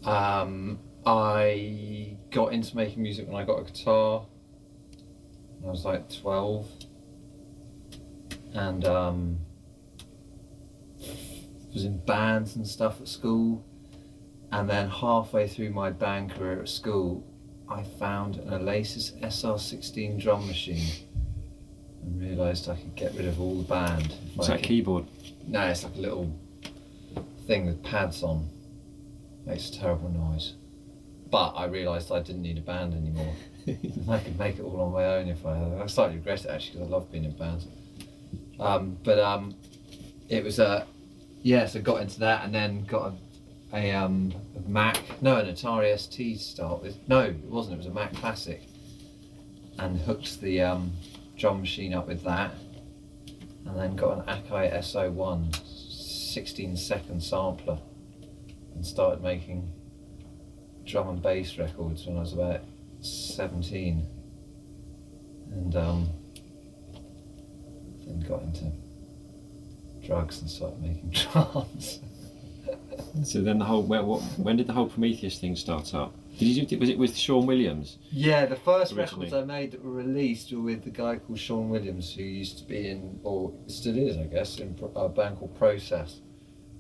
I got into making music when I got a guitar when I was like 12, and was in bands and stuff at school, and then halfway through my band career at school I found an Oasis SR16 drum machine and realised I could get rid of all the band. What's that, keyboard? No, it's like a little thing with pads on. Makes a terrible noise. But I realised I didn't need a band anymore. I could make it all on my own if I slightly regret it actually, because I love being in bands. It was yeah, so got into that, and then got a Mac, no, an Atari ST to start with. No, it wasn't, it was a Mac Classic. And hooked the drum machine up with that, and then got an Akai SO1 16-second sampler and started making drum and bass records when I was about 17, and then got into drugs and started making drums. So then the whole, when did the whole Prometheus thing start up? Was it with Sean Williams? Yeah, the first originally records I made that were released were with the guy called Sean Williams, who used to be in, or still is I guess, in a band called Process.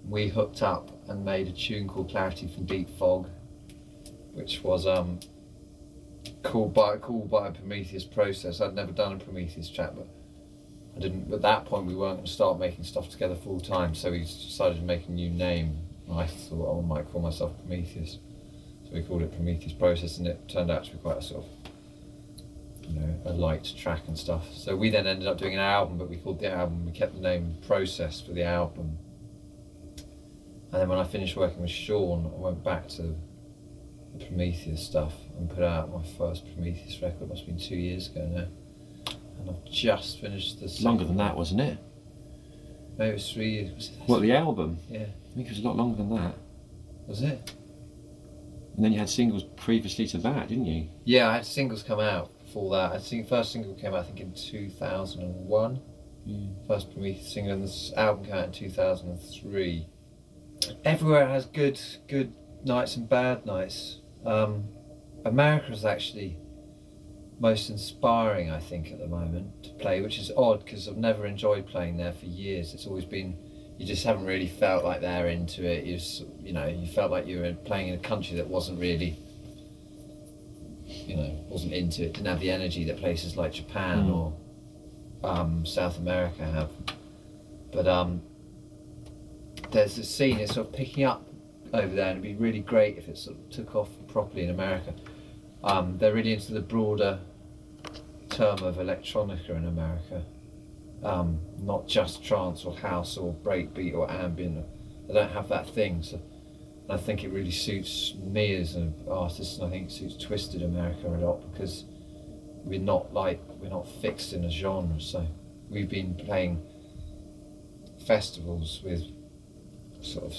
We hooked up and made a tune called Clarity from Deep Fog, which was called by a Prometheus Process. I'd never done a Prometheus track, but I didn't. At that point, we weren't going to start making stuff together full time, so we decided to make a new name. I thought, oh, I might call myself Prometheus, so we called it Prometheus Process, and it turned out to be quite a sort of, you know, a light track and stuff. So we then ended up doing an album, but we called the album, we kept the name Process for the album. And then when I finished working with Sean, I went back to the Prometheus stuff and put out my first Prometheus record. It must have been 2 years ago now. And I've just finished the second. Longer than that, wasn't it? Maybe it was 3 years. What, the album? Yeah. I think it was a lot longer than that. Was it? And then you had singles previously to that, didn't you? Yeah, I had singles come out before that. I think the first single came out, I think, in 2001. First Prometheus single, and this album came out in 2003. Everywhere has good nights and bad nights. America is actually most inspiring, I think, at the moment to play, which is odd because I've never enjoyed playing there for years. It's always been, you just haven't really felt like they're into it. You know, you felt like you were playing in a country that wasn't really, you know, wasn't into it, didn't have the energy that places like Japan or South America have. But there's a scene, it's sort of picking up over there, and it'd be really great if it sort of took off properly in America. They're really into the broader term of electronica in America, not just trance or house or breakbeat or ambient. They don't have that thing, so I think it really suits me as an artist, and I think it suits Twisted America a lot, because we're not fixed in a genre. So we've been playing festivals with sort of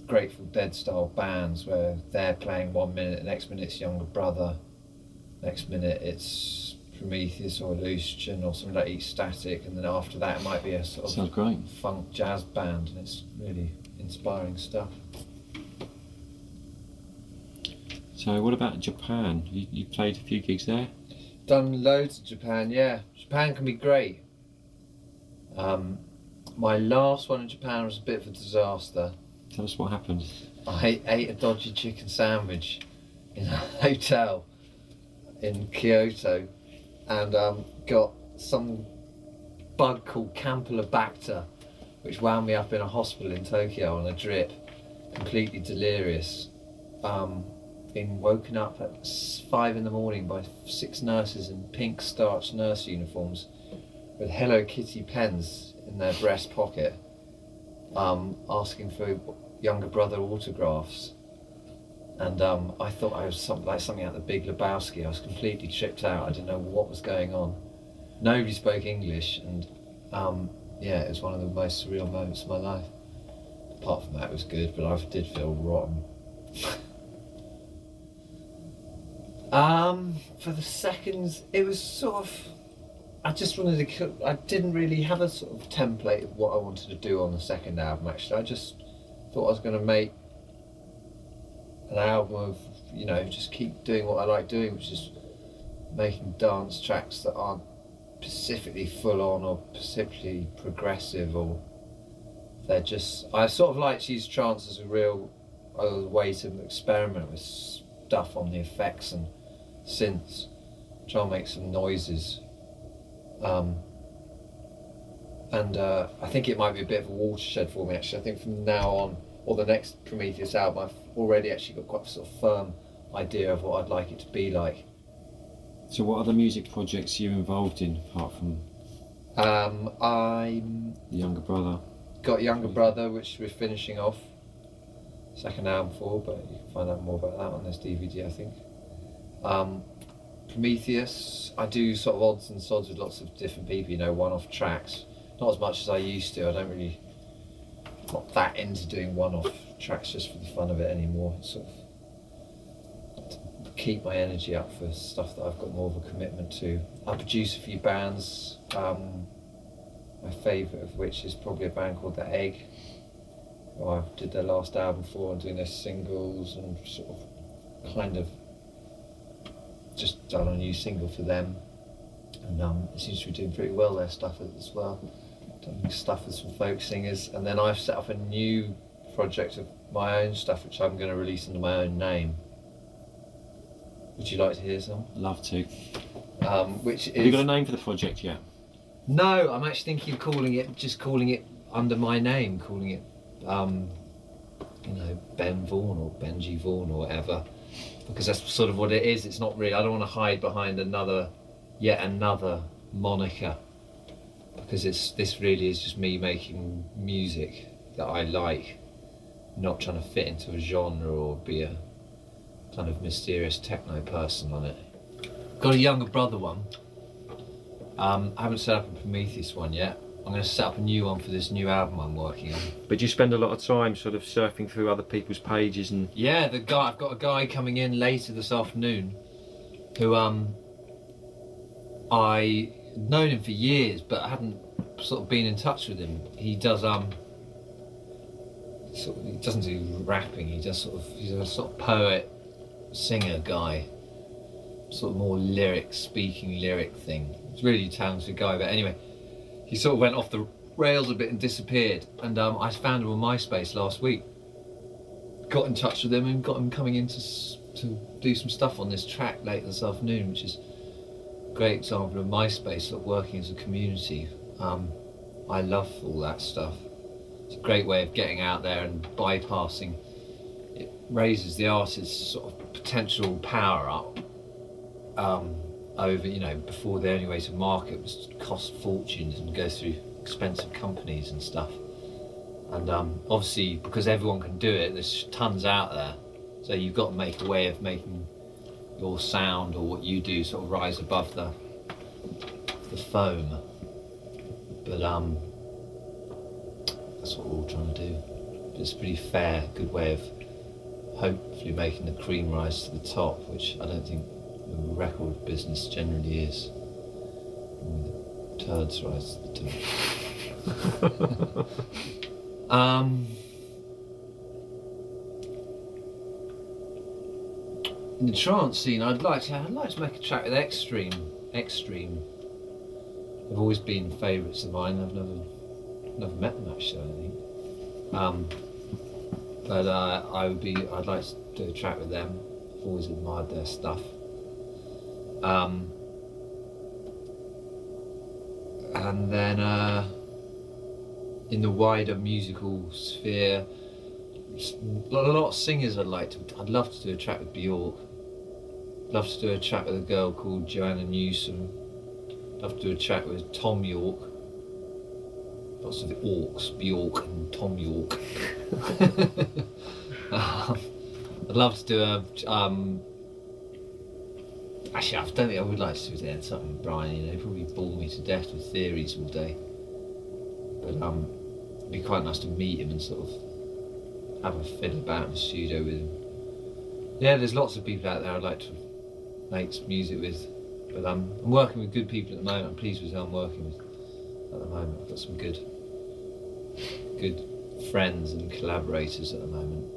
Grateful Dead style bands where they're playing 1 minute, the next minute it's Younger Brother, next minute it's Prometheus or Illusion or something like Eat Static, and then after that it might be a sort of funk jazz band, and it's really inspiring stuff. So what about Japan? You played a few gigs there? Done loads of Japan, yeah. Japan can be great. My last one in Japan was a bit of a disaster. Tell us what happened. I ate a dodgy chicken sandwich in a hotel in Kyoto, and got some bug called Campylobacter, which wound me up in a hospital in Tokyo on a drip, completely delirious. Been woken up at 5 in the morning by 6 nurses in pink starched nurse uniforms with Hello Kitty pens in their breast pocket, asking for Younger Brother autographs. And I thought I was something out of The Big Lebowski. I was completely tripped out. I didn't know what was going on. Nobody spoke English, and yeah, it was one of the most surreal moments of my life. Apart from that, it was good, but I did feel rotten. For the seconds, it was sort of, I just wanted to, I didn't really have a sort of template of what I wanted to do on the second album actually. I just thought I was going to make an album of, you know, just keep doing what I like doing, which is making dance tracks that aren't specifically full on or specifically progressive, or they're just, I sort of like to use trance as a real way to experiment with stuff on the effects and synths, try and make some noises. I think it might be a bit of a watershed for me actually. I think from now on, or the next Prometheus album, I've already actually got quite a sort of firm idea of what I'd like it to be like. So what other music projects are you involved in, apart from I'm the younger brother? Got Younger Brother, which we're finishing off, second album for, but you can find out more about that on this DVD, I think. Prometheus, I do sort of odds and sods with lots of different people, you know, one-off tracks. Not as much as I used to. I don't really, not that into doing one-off tracks just for the fun of it anymore. Sort of keep my energy up for stuff that I've got more of a commitment to. I produce a few bands, my favourite of which is probably a band called The Egg, who I did their last album for, and doing their singles and sort of kind of just done a new single for them. And it seems to be doing pretty well, their stuff as well. Done stuff with some folk singers, and then I've set up a new project of my own stuff which I'm going to release under my own name. Would you like to hear some? Love to. Which is... Have you got a name for the project yet? No, I'm actually thinking of calling it under my name, calling it you know, Ben Vaughan or Benji Vaughan or whatever, because that's sort of what it is. It's not really, I don't want to hide behind yet another moniker, because this really is just me making music that I like, not trying to fit into a genre or be a kind of mysterious techno person on it. Got a Younger Brother one. I haven't set up a Prometheus one yet. I'm going to set up a new one for this new album I'm working on. But you spend a lot of time sort of surfing through other people's pages and... Yeah, I've got a guy coming in later this afternoon who I known him for years, but I hadn't sort of been in touch with him. He does he doesn't do rapping. He's a sort of poet, singer guy, sort of more speaking lyric thing. He's a really talented guy, but anyway, he sort of went off the rails a bit and disappeared. And I found him on MySpace last week. Got in touch with him and got him coming in to do some stuff on this track later this afternoon, which is great example of MySpace sort of working as a community. I love all that stuff. It's a great way of getting out there and bypassing. It raises the artist's sort of potential power up over, you know, before the only way to market was to cost fortunes and go through expensive companies and stuff. And obviously, because everyone can do it, there's tons out there. So you've got to make a way of making your sound or what you do sort of rise above the foam. But that's what we're all trying to do. But it's a pretty fair, good way of hopefully making the cream rise to the top, which I don't think the record business generally is. The turds rise to the top. In the trance scene, I'd like to make a track with Extreme. They've always been favourites of mine. I've never met them actually, I don't think. But I'd like to do a track with them. I've always admired their stuff. And then in the wider musical sphere, a lot of singers I'd love to do a track with Bjork. Love to do a track with a girl called Joanna Newsom. Love to do a track with Tom York. Lots of the Orcs, Bjork and Tom York. I'd love to do a actually, I don't think I would like to do something with Brian, you know, he'd probably bore me to death with theories all day. But it'd be quite nice to meet him and sort of have a fiddle about in the studio with him. Yeah, there's lots of people out there I'd like to make music with, but I'm working with good people at the moment. I'm pleased with who I'm working with at the moment. I've got some good friends and collaborators at the moment.